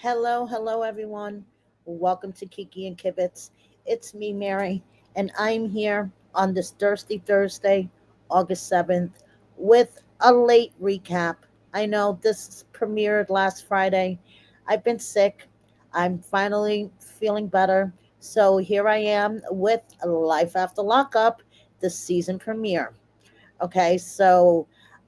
Hello, everyone. Welcome to Kiki and Kibitz. It's me, Mary, and I'm here on this Thirsty Thursday, August 7th, with a late recap. I know this premiered last Friday. I've been sick. I'm finally feeling better. So here I am with Life After Lockup, the season premiere. Okay, so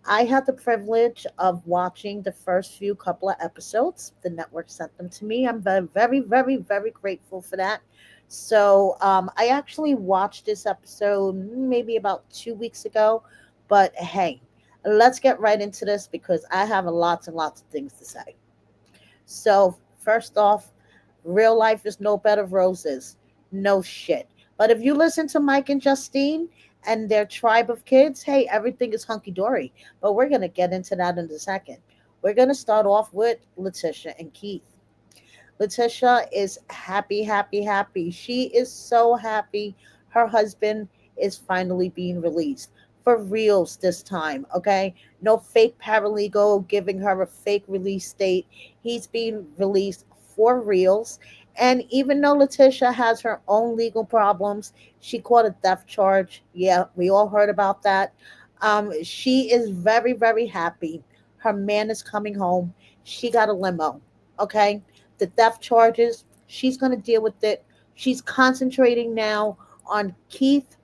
I had the privilege of watching the first few couple of episodes. The network sent them to me. I'm very grateful for that. So I actually watched this episode maybe about 2 weeks ago. But hey, let's get right into this because I have lots and lots of things to say. So, first off, real life is no bed of roses. No shit. But if you listen to Mike and Justine and their tribe of kids, hey, everything is hunky dory. But we're going to get into that in a second. We're going to start off with Leticia and Keith. Letitia is happy. She is so happy her husband is finally being released. For reals this time, okay? No fake paralegal giving her a fake release date. He's being released for reals. And even though Letitia has her own legal problems, she caught a theft charge. Yeah, we all heard about that. She is very happy. Her man is coming home. She got a limo, okay? The theft charges. She's going to deal with it. She's concentrating now on Keith,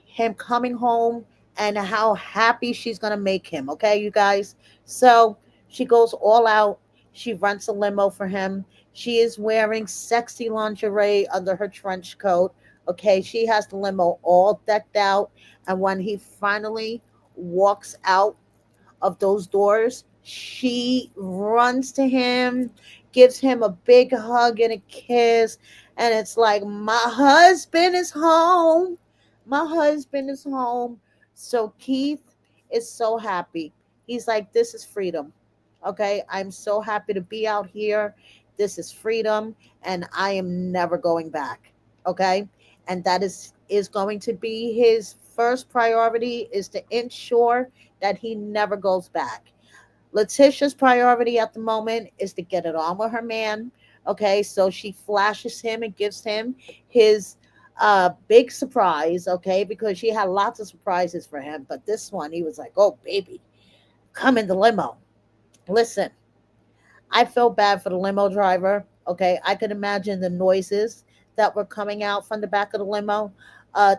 him coming home, and how happy she's going to make him. Okay, you guys? So she goes all out. She rents a limo for him. She is wearing sexy lingerie under her trench coat. Okay, she has the limo all decked out. And when he finally walks out of those doors, she runs to him, gives him a big hug and a kiss, and it's like, my husband is home. My husband is home. So Keith is so happy. He's like, this is freedom. Okay, I'm so happy to be out here. This is freedom, and I am never going back. Okay, and that is going to be his first priority, is to ensure that he never goes back. Letitia's priority at the moment is to get it on with her man. Okay, so she flashes him and gives him his big surprise. Okay, because she had lots of surprises for him, but this one he was like, "Oh baby, come in the limo." Listen, I felt bad for the limo driver. Okay, I could imagine the noises that were coming out from the back of the limo.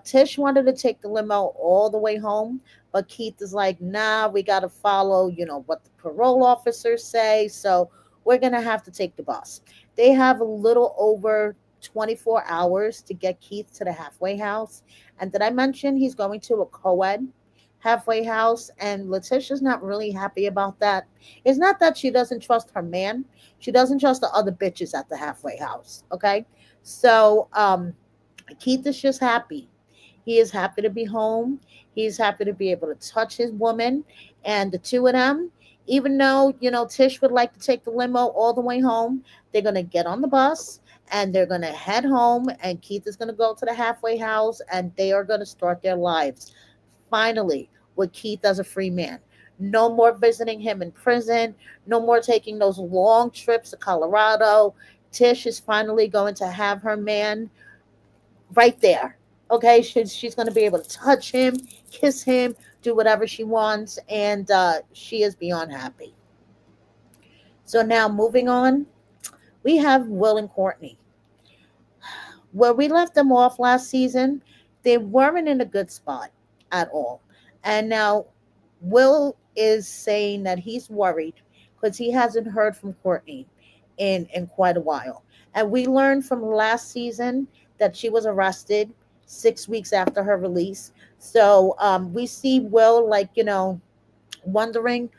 Tish wanted to take the limo all the way home, but Keith is like, nah, we got to follow, what the parole officers say. So we're going to have to take the bus. They have a little over 24 hours to get Keith to the halfway house. And did I mention he's going to a co ed halfway house? And Letitia's not really happy about that. It's not that she doesn't trust her man. She doesn't trust the other bitches at the halfway house. Okay. So Keith is just happy. He is happy to be home. He's happy to be able to touch his woman. And the two of them, even though, Tish would like to take the limo all the way home, they're going to get on the bus and they're going to head home. And Keith is going to go to the halfway house and they are going to start their lives finally with Keith as a free man. No more visiting him in prison. No more taking those long trips to Colorado. Tish is finally going to have her man right there. Okay, she's going to be able to touch him, kiss him, do whatever she wants, and she is beyond happy. So now moving on, we have Will and Courtney. Where we left them off last season, they weren't in a good spot at all. And now Will is saying that he's worried because he hasn't heard from Courtney in quite a while. And we learned from last season that she was arrested 6 weeks after her release. So we see Will, like, wondering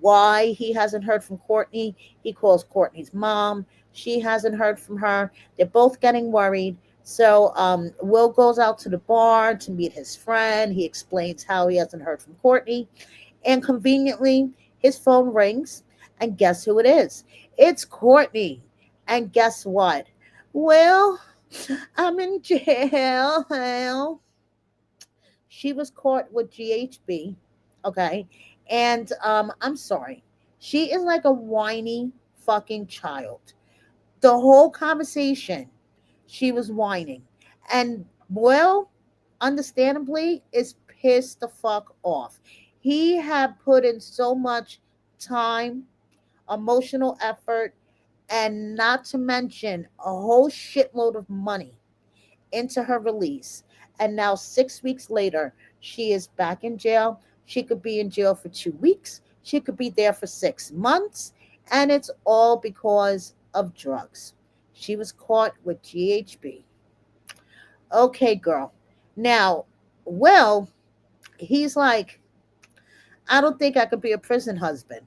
why he hasn't heard from Courtney. He calls Courtney's mom. She hasn't heard from her. They're both getting worried. So Will goes out to the bar to meet his friend. He explains how he hasn't heard from Courtney. And conveniently, his phone rings. And guess who it is? It's Courtney. And guess what? Well, I'm in jail. Well, she was caught with GHB. Okay. And I'm sorry. She is like a whiny fucking child. The whole conversation, she was whining. And Will, understandably, is pissed the fuck off. He had put in so much time, emotional effort, and not to mention a whole shitload of money into her release. And now, 6 weeks later, she is back in jail. She could be in jail for 2 weeks, she could be there for 6 months, and it's all because of drugs. She was caught with GHB. Okay, girl. Now, Will, he's like, I don't think I could be a prison husband.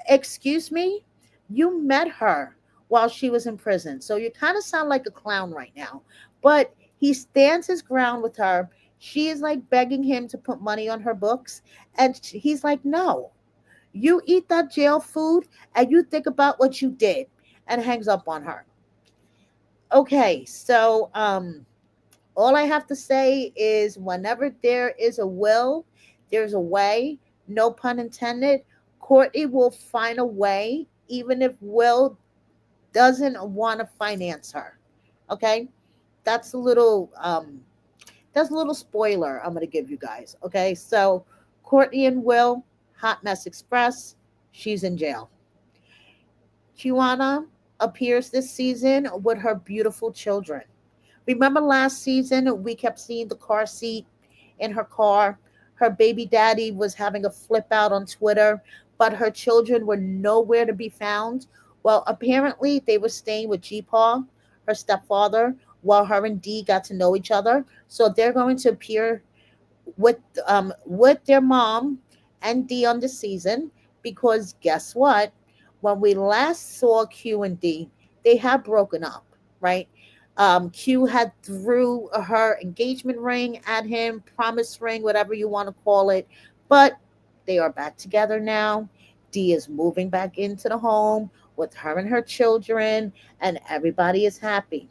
Excuse me? You met her while she was in prison. So you kind of sound like a clown right now. But he stands his ground with her. She is like begging him to put money on her books. And he's like, no, you eat that jail food and you think about what you did, and hangs up on her. Okay, so all I have to say is whenever there is a will, there's a way. No pun intended. Courtney will find a way, even if Will doesn't want to finance her. Okay, that's a little spoiler I'm gonna give you guys. Okay, so Courtney and Will, hot mess express. She's in jail. Quiana appears this season with her beautiful children. Remember last season, we kept seeing the car seat in her car. Her baby daddy was having a flip out on Twitter, but her children were nowhere to be found. Well, apparently they were staying with G-Paw, her stepfather, while her and Dee got to know each other. So they're going to appear with with their mom and Dee on the season, because guess what? When we last saw Q and D, they had broken up, right? Q had threw her engagement ring at him, promise ring, whatever you want to call it, but they are back together now. Dee is moving back into the home with her and her children, and everybody is happy.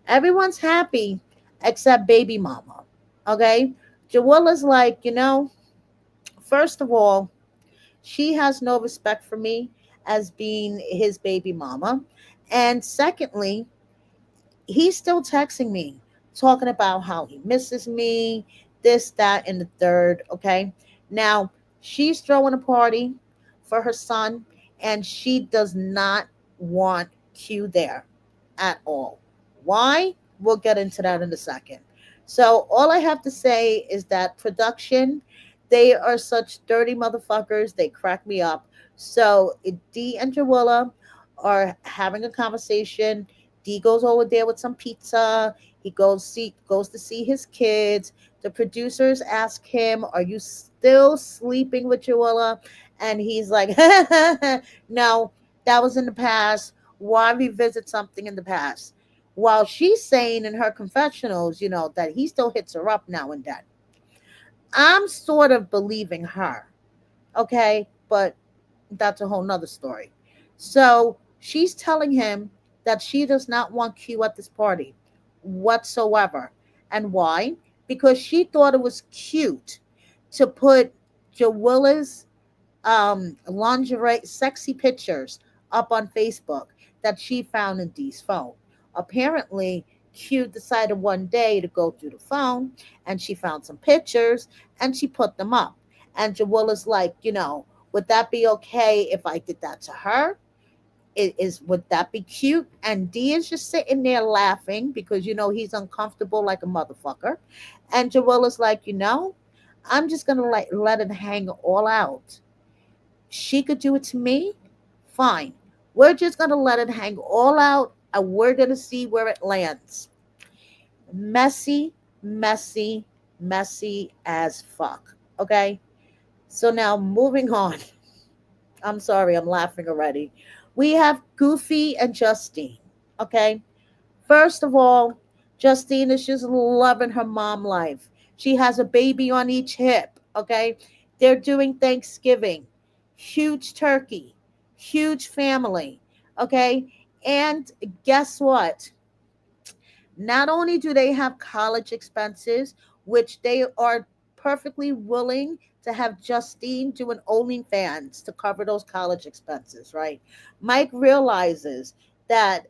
Everyone's happy except baby mama. Okay, Joella's like, first of all, she has no respect for me as being his baby mama. And secondly, he's still texting me, talking about how he misses me, this, that, and the third. Okay. Now, she's throwing a party for her son, and she does not want Q there at all. Why? We'll get into that in a second. So, all I have to say is that production, they are such dirty motherfuckers. They crack me up. So, Dee and Joella are having a conversation. D goes over there with some pizza. He goes to see his kids. The producers ask him, "Are you still sleeping with Joella?" And he's like, "No, that was in the past. Why revisit something in the past?" While she's saying in her confessionals, that he still hits her up now and then. I'm sort of believing her, okay? But that's a whole nother story. So she's telling him that she does not want Q at this party whatsoever. And why? Because she thought it was cute to put Joella's lingerie, sexy pictures up on Facebook that she found in Dee's phone. Apparently, Q decided one day to go through the phone, and she found some pictures and she put them up. And Joella's like, would that be okay if I did that to her? Would that be cute? And D is just sitting there laughing because he's uncomfortable like a motherfucker. And Joella's like, I'm just gonna let it hang all out. She could do it to me, fine. We're just gonna let it hang all out, and we're gonna see where it lands. Messy, messy, messy as fuck. Okay. So now moving on. I'm sorry, I'm laughing already. We have Goofy and Justine. Okay. First of all, Justine is just loving her mom life. She has a baby on each hip. Okay. They're doing Thanksgiving. Huge turkey. Huge family. Okay. And guess what? Not only do they have college expenses, which they are perfectly willing to have Justine doing OnlyFans to cover those college expenses, right? Mike realizes that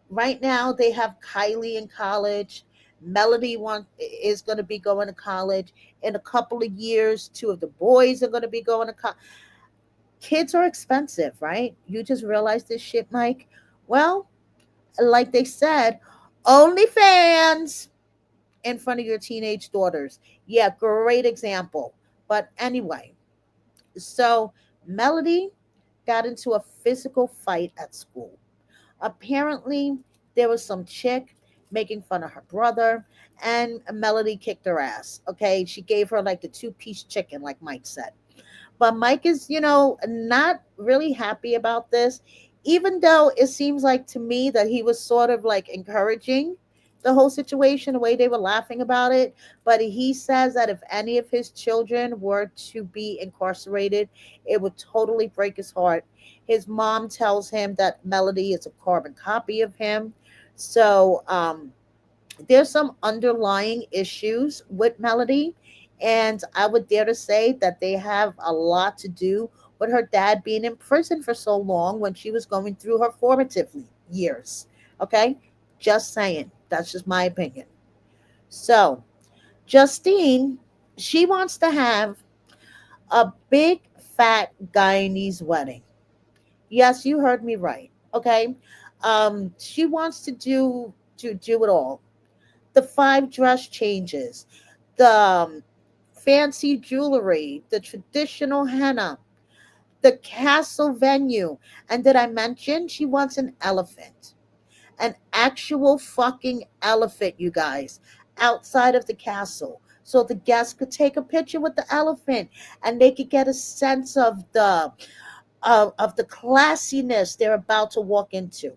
right now they have Kylie in college. Is going to be going to college in a couple of years. Two of the boys are going to be going to college. Kids are expensive, right? You just realized this shit, Mike. Well, like they said, OnlyFans in front of your teenage daughters. Yeah, great example. But anyway, so Melody got into a physical fight at school. Apparently, there was some chick making fun of her brother, and Melody kicked her ass. Okay, she gave her like the two-piece chicken, like Mike said. But Mike is, not really happy about this, even though it seems like to me that he was sort of like encouraging the whole situation, the way they were laughing about it. But he says that if any of his children were to be incarcerated, it would totally break his heart. His mom tells him that Melody is a carbon copy of him. So, there's some underlying issues with Melody, and I would dare to say that they have a lot to do with her dad being in prison for so long when she was going through her formative years. Okay, just saying. That's just my opinion. So, Justine, she wants to have a big fat Guyanese wedding. Yes, you heard me right. Okay, she wants to do it all. The five dress changes, the fancy jewelry, the traditional henna, the castle venue. And did I mention she wants an elephant? An actual fucking elephant, you guys, outside of the castle. So the guests could take a picture with the elephant and they could get a sense of the classiness they're about to walk into.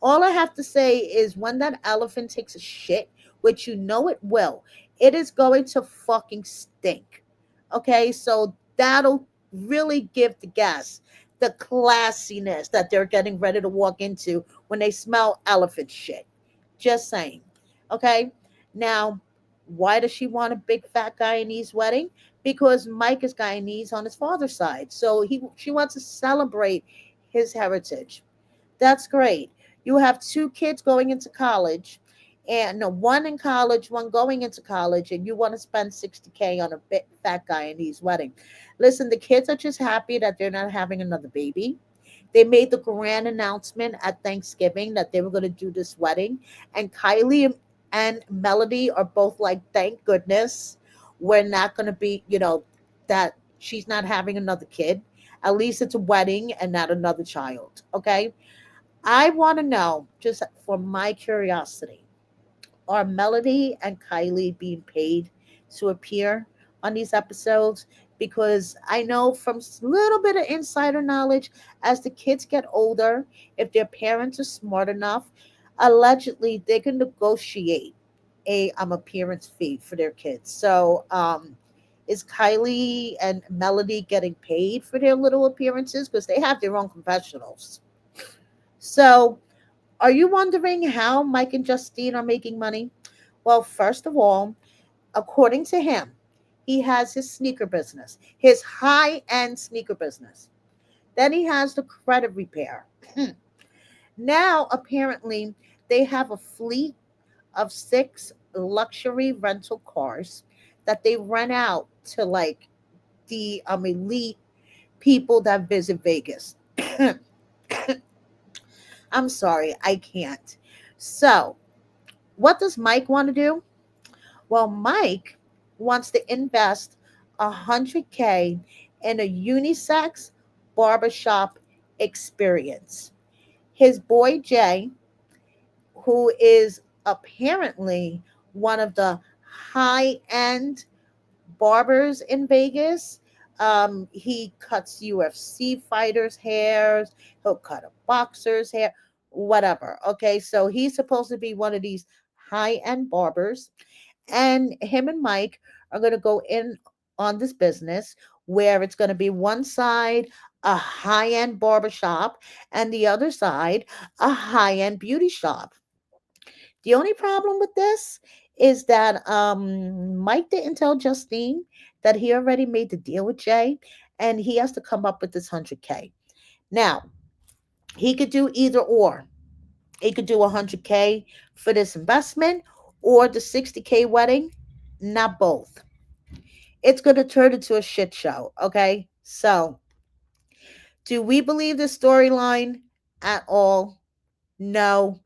All I have to say is when that elephant takes a shit, which you know it will, it is going to fucking stink. Okay, so that'll really give the guests the classiness that they're getting ready to walk into when they smell elephant shit. Just saying. Okay, now, why does she want a big fat Guyanese wedding? Because Mike is Guyanese on his father's side. So she wants to celebrate his heritage. That's great. You have two kids going into college, and no, one in college, one going into college, and you want to spend 60K on a big fat Guyanese wedding. Listen, the kids are just happy that they're not having another baby. They made the grand announcement at Thanksgiving that they were going to do this wedding, and Kylie and Melody are both like, thank goodness we're not going to be, that she's not having another kid. At least it's a wedding and not another child. Okay. I want to know, just for my curiosity, are Melody and Kylie being paid to appear on these episodes? Because I know from a little bit of insider knowledge, as the kids get older, if their parents are smart enough, allegedly they can negotiate a appearance fee for their kids. So, is Kylie and Melody getting paid for their little appearances? Because they have their own confessionals. So, are you wondering how Mike and Justine are making money? Well, first of all, according to him, he has his sneaker business, his high end sneaker business. Then he has the credit repair. Now, apparently, they have a fleet of six luxury rental cars that they rent out to like the elite people that visit Vegas. I'm sorry, I can't. So, what does Mike want to do? Well, Mike wants to invest 100K in a unisex barbershop experience. His boy Jay, who is apparently one of the high end barbers in Vegas, he cuts UFC fighters' hairs, he'll cut a boxer's hair, whatever. Okay, so he's supposed to be one of these high end barbers, and him and Mike are going to go in on this business where it's going to be one side a high end barbershop and the other side a high end beauty shop. The only problem with this is that Mike didn't tell Justine that he already made the deal with Jay and he has to come up with this 100K. Now, He could do either or. He could do 100K for this investment or the 60K wedding. Not both. It's going to turn into a shit show. Okay. So, do we believe the storyline at all? No.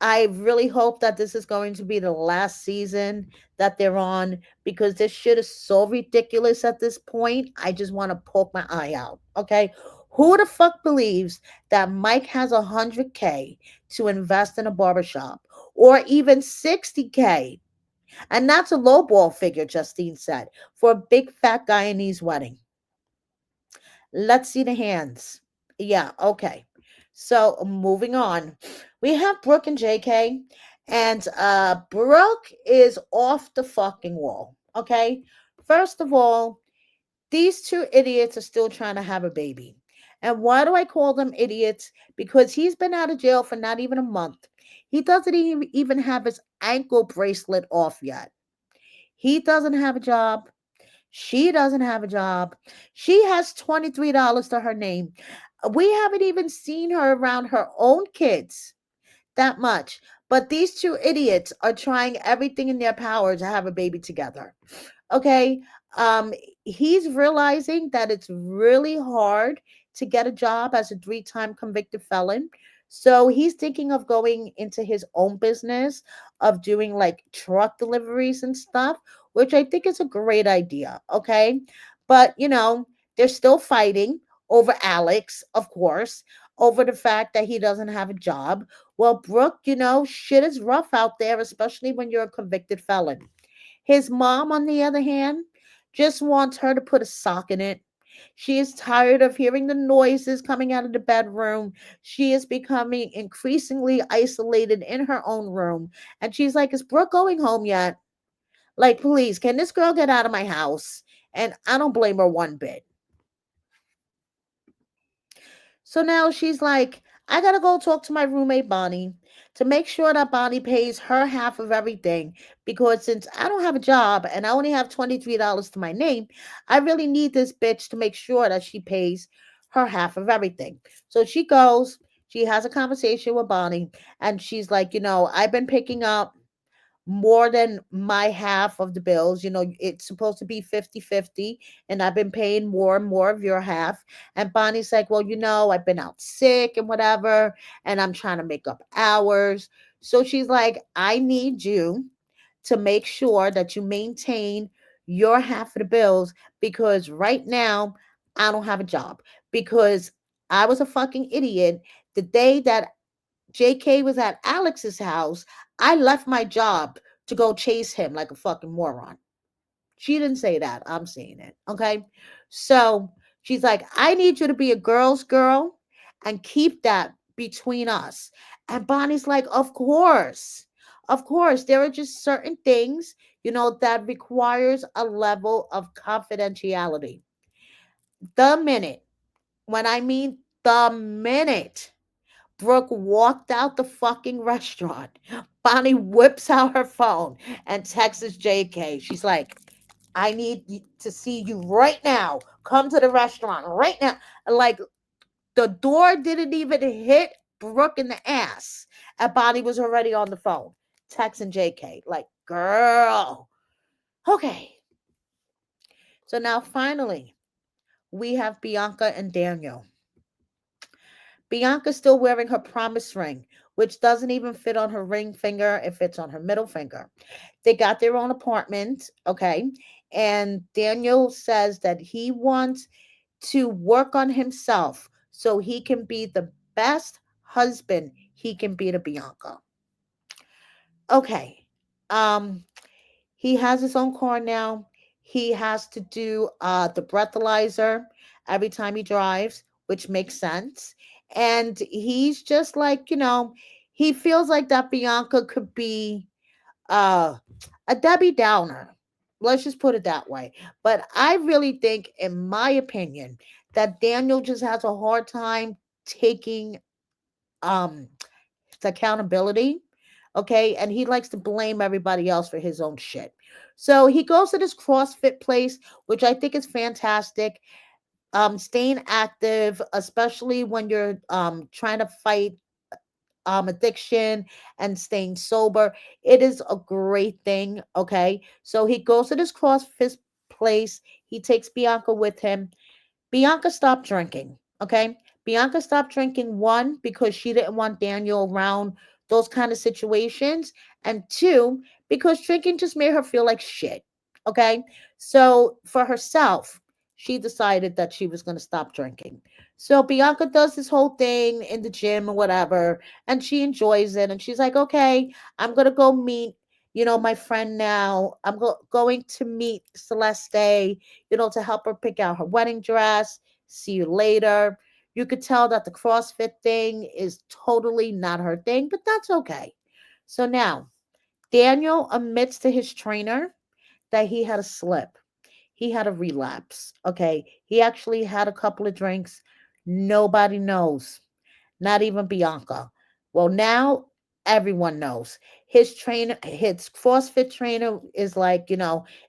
I really hope that this is going to be the last season that they're on because this shit is so ridiculous at this point. I just want to poke my eye out. Okay. Who the fuck believes that Mike has 100K to invest in a barbershop or even 60K? And that's a lowball figure, Justine said, for a big fat guy in his wedding. Let's see the hands. Yeah, okay. So moving on. We have Brooke and JK. And Brooke is off the fucking wall. Okay. First of all, these two idiots are still trying to have a baby. And why do I call them idiots? Because he's been out of jail for not even a month. He doesn't even have his ankle bracelet off yet. He doesn't have a job. She doesn't have a job. She has $23 to her name. We haven't even seen her around her own kids that much. But these two idiots are trying everything in their power to have a baby together. Okay. Um, he's realizing that it's really hard to get a job as a three-time convicted felon. So he's thinking of going into his own business of doing like truck deliveries and stuff, which I think is a great idea. Okay. But, they're still fighting over Alex, of course, over the fact that he doesn't have a job. Well, Brooke, shit is rough out there, especially when you're a convicted felon. His mom, on the other hand, just wants her to put a sock in it. She is tired of hearing the noises coming out of the bedroom. She is becoming increasingly isolated in her own room. And she's like, is Brooke going home yet? Like, please, can this girl get out of my house? And I don't blame her one bit. So now she's like, I gotta go talk to my roommate Bonnie to make sure that Bonnie pays her half of everything because since I don't have a job and I only have $23 to my name, I really need this bitch to make sure that she pays her half of everything. So she goes, she has a conversation with Bonnie, and she's like, I've been picking up more than my half of the bills. It's supposed to be 50-50, and I've been paying more and more of your half. And Bonnie's like, well, I've been out sick and whatever, and I'm trying to make up hours. So she's like, I need you to make sure that you maintain your half of the bills because right now I don't have a job because I was a fucking idiot the day that JK was at Alex's house. I left my job to go chase him like a fucking moron. She didn't say that. I'm saying it. Okay. So she's like, I need you to be a girl's girl and keep that between us. And Bonnie's like, of course. Of course. There are just certain things, that requires a level of confidentiality. The minute, when I mean the minute Brooke walked out the fucking restaurant, Bonnie whips out her phone and texts JK. She's like, I need to see you right now. Come to the restaurant right now. Like, the door didn't even hit Brooke in the ass. And Bonnie was already on the phone texting JK. Like, girl. Okay. So now finally, we have Bianca and Daniel. Bianca's still wearing her promise ring, which doesn't even fit on her ring finger. It fits on her middle finger. They got their own apartment, okay? And Daniel says that he wants to work on himself so he can be the best husband he can be to Bianca. Okay. Um, he has his own car now. He has to do the breathalyzer every time he drives, which makes sense. And he's just like, he feels like that Bianca could be uh, a Debbie Downer. Let's just put it that way. But I really think, in my opinion, that Daniel just has a hard time taking um accountability. Okay. And he likes to blame everybody else for his own shit. So he goes to this CrossFit place, which I think is fantastic. staying active, especially when you're trying to fight addiction and staying sober, it is a great thing. Okay, so he goes to this CrossFit place. He takes Bianca with him. Bianca stopped drinking. Okay. Bianca stopped drinking, one, because she didn't want Daniel around those kind of situations. And two, because drinking just made her feel like shit. Okay. So for herself, she decided that she was going to stop drinking. So Bianca does this whole thing in the gym or whatever, and she enjoys it. And she's like, okay, I'm going to go meet, my friend now. I'm going to meet Celeste, to help her pick out her wedding dress. See you later. You could tell that the CrossFit thing is totally not her thing, but that's okay. So now, Daniel admits to his trainer that he had a slip. He had a relapse. Okay. He actually had a couple of drinks. Nobody knows, not even Bianca. Well, now everyone knows. His CrossFit trainer is like,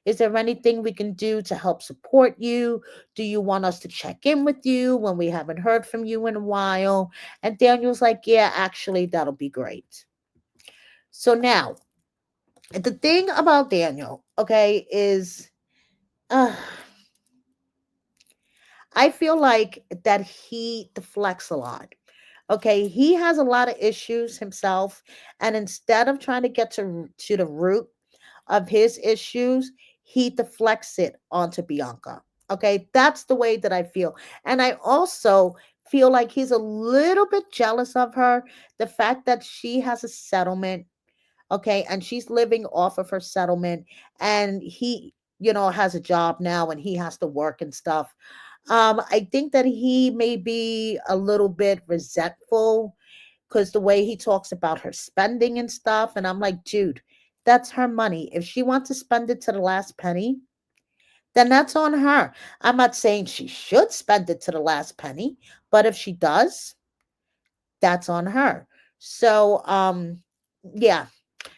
is there anything we can do to help support you? Do you want us to check in with you when we haven't heard from you in a while? And Daniel's like, yeah, actually, that'll be great. So now, the thing about Daniel, okay, is uh, I feel like that he deflects a lot. Okay, he has a lot of issues himself, and instead of trying to get to the root of his issues, he deflects it onto Bianca. Okay, that's the way that I feel. And I also feel like he's a little bit jealous of her, the fact that she has a settlement, okay, and she's living off of her settlement, and he, has a job now and he has to work and stuff. I think that he may be a little bit resentful because the way he talks about her spending and stuff. And I'm like, dude, that's her money. If she wants to spend it to the last penny, then that's on her. I'm not saying she should spend it to the last penny, but if she does, that's on her. So, yeah.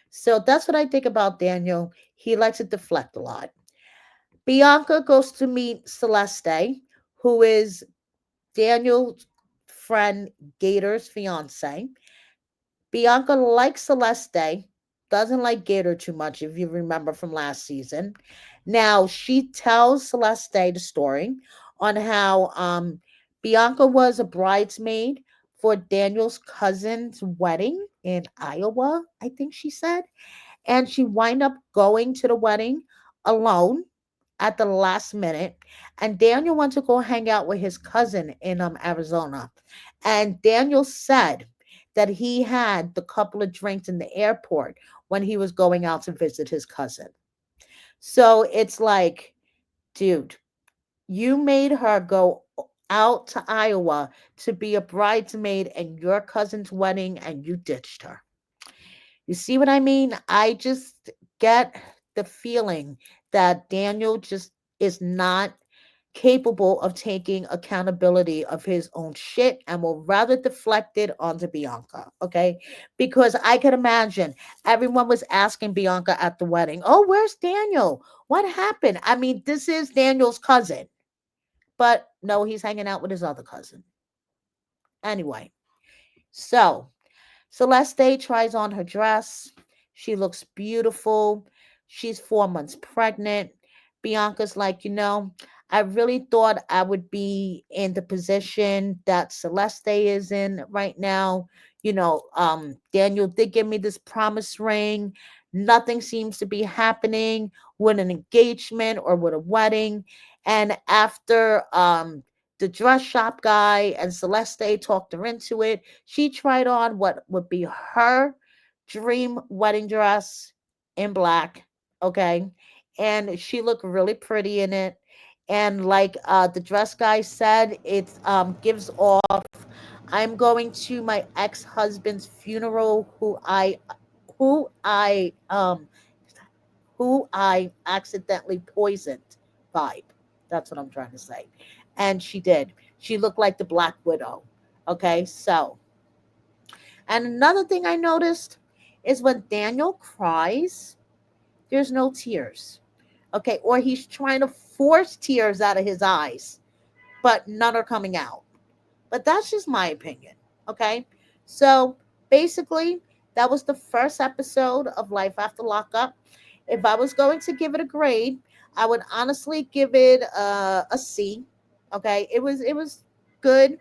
So that's what I think about Daniel. He likes to deflect a lot. Bianca goes to meet Celeste, who is Daniel's friend Gator's fiance. Bianca likes Celeste, doesn't like Gator too much, if you remember from last season. Now, she tells Celeste the story on how Bianca was a bridesmaid for Daniel's cousin's wedding in Iowa, I think she said. And she wind up going to the wedding alone at the last minute. And Daniel went to go hang out with his cousin in Arizona. And Daniel said that he had the couple of drinks in the airport when he was going out to visit his cousin. So it's like, dude, you made her go out to Iowa to be a bridesmaid in your cousin's wedding and you ditched her. You see what I mean? I just get the feeling that Daniel just is not capable of taking accountability of his own shit and will rather deflect it onto Bianca. Okay. Because I can imagine everyone was asking Bianca at the wedding, oh, where's Daniel? What happened? I mean, this is Daniel's cousin. But no, he's hanging out with his other cousin. Anyway, so Celeste tries on her dress. She looks beautiful. She's 4 months pregnant. Bianca's like, I really thought I would be in the position that Celeste is in right now. Daniel did give me this promise ring. Nothing seems to be happening with an engagement or with a wedding. And after the dress shop guy and Celeste talked her into it, she tried on what would be her dream wedding dress in black, okay? And she looked really pretty in it. And like the dress guy said, it gives off, I'm going to my ex-husband's funeral who I um who I accidentally poisoned vibe. That's what I'm trying to say. And she did. She looked like the Black Widow. Okay, so and another thing I noticed is when Daniel cries, there's no tears. Okay, or he's trying to force tears out of his eyes, but none are coming out. But that's just my opinion. Okay. So basically, that was the first episode of Life After Lockup. If I was going to give it a grade, I would honestly give it a C. Okay. It was good,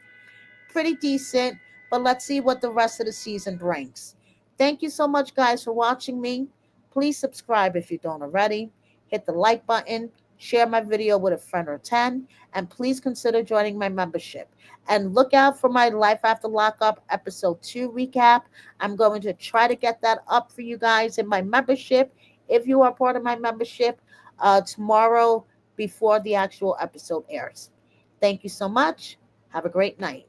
pretty decent, but let's see what the rest of the season brings. Thank you so much, guys, for watching me. Please subscribe if you don't already. Hit the like button, share my video with a friend or 10, and please consider joining my membership. And look out for my Life After Lockup episode 2 recap. I'm going to try to get that up for you guys in my membership if you are part of my membership tomorrow before the actual episode airs. Thank you so much. Have a great night.